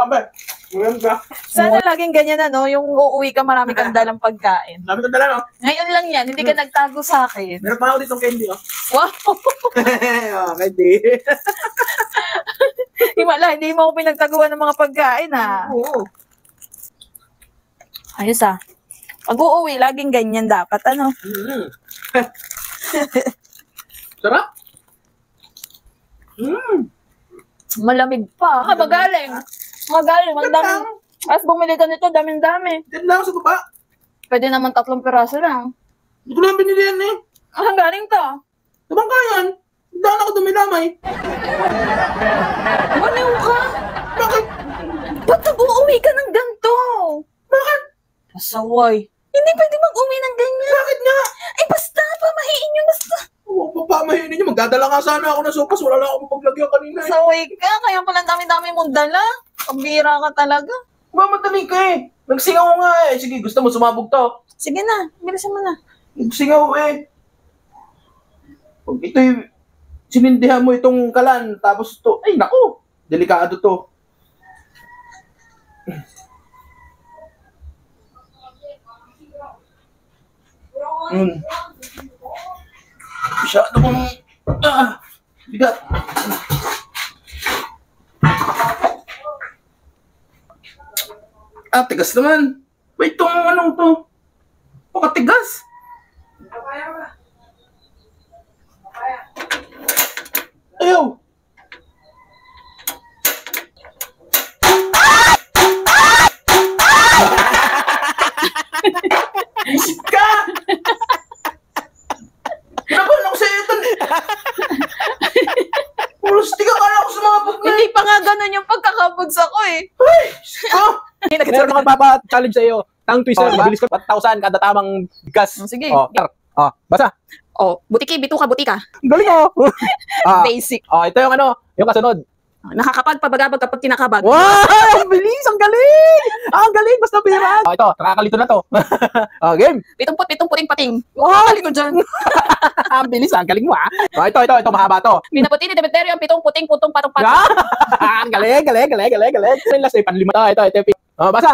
Abe, ngayon ka. Sana laging ganyan yung uuwi ka marami kang dalang pagkain. Dami kong dala, no? Ngayon lang yan, hindi ka nagtago sa akin. Meron pa ako ditong candy, oh. Wow! Candy. Himala, hindi mo ako pinagtaguan ng mga pagkain, ha? Oo. Ayos, ha? Pag uuwi, laging ganyan dapat, ano? Sarap. Malamig pa. Magaling. Magaling. Ang dami. As bumili ka nito, daming-dami. Yan lang sa baba. Pwede naman 3 piraso lang. Hindi ko lang binili yan, eh. Ang galing to. Tabang kayan. Daan ako dumilamay. Baliw ka. Bakit? Ba't nag-uuwi ka ng ganito? Bakit? Pasaway. Hindi pwede mag-uwi ng ganyan. Bakit nga? Ay, basta. Pamahiin nyo. Basta. Papamahin ninyo. Magdadala nga sana ako ng sopas. Wala lang ako paglagyan kanina, eh. Pasaway ka. Kaya pala dami-dami mong dala. Pambira ka talaga. Mamadali ka, eh. Nagsingaw nga, eh. Sige, gusto mo sumabog to? Sige na. Bilisan mo na. Nagsingaw, eh. Pag ito'y sinindihan mo itong kalan, tapos ito, ay, naku, delikado to. Masyado kong, bigat. Tigas naman. Wait, itong anong to? Pakatigas. Ayaw. Isip ka! Kinabahan ako sa iyo ito. Pulustig akala ko sumabog na. Hindi pa nga ganun yung pagkakabagsak ko eh. Ay! Meron ako magpapa-challenge sa iyo. Tang twister, mabilis ko 1,000 kada tamang bigas. Sige. Basa. Butiki, bituka, butika. Galing oh. Basic. Ito yung yung kasunod. Nakakapagpabagabag kapag kinakabag. Wow! Ang bilis! Ang galing! Ang galing! Basta pirat! Ito, nakakalito na to. Game! Pitong puting pating. Wow! Galing ko dyan. Ang bilis! Ang galing mo ito, mahaba to. Minaputi ni Demeterio ang pitong puting putong patong patong. Ang galing! Yung last ay panlima. Ito. Basa!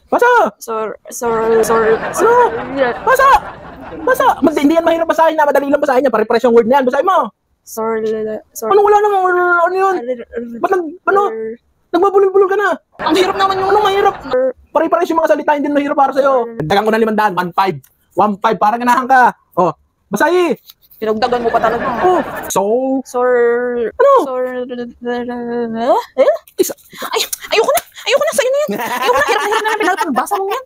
Basa! Basa! Hindi yan mahirap basahin na. Madali lang basahin yan. Pare-pares yung word na yan. Basahin mo. Ano wala nang ano yun? Ba't nagbabulol-bulol ka na? Ang hirap naman yung Anong mahirap? Pare-pares yung mga salita, hindi na mahirap para sa'yo. Dagang ko na 500, 1.5. 1.5, parang ganahan ka. Basahin. pinagdagan mo pa talaga. Ayoko na sa'yo na yan. Ayoko na, hirap na pinagpabasa mo yan.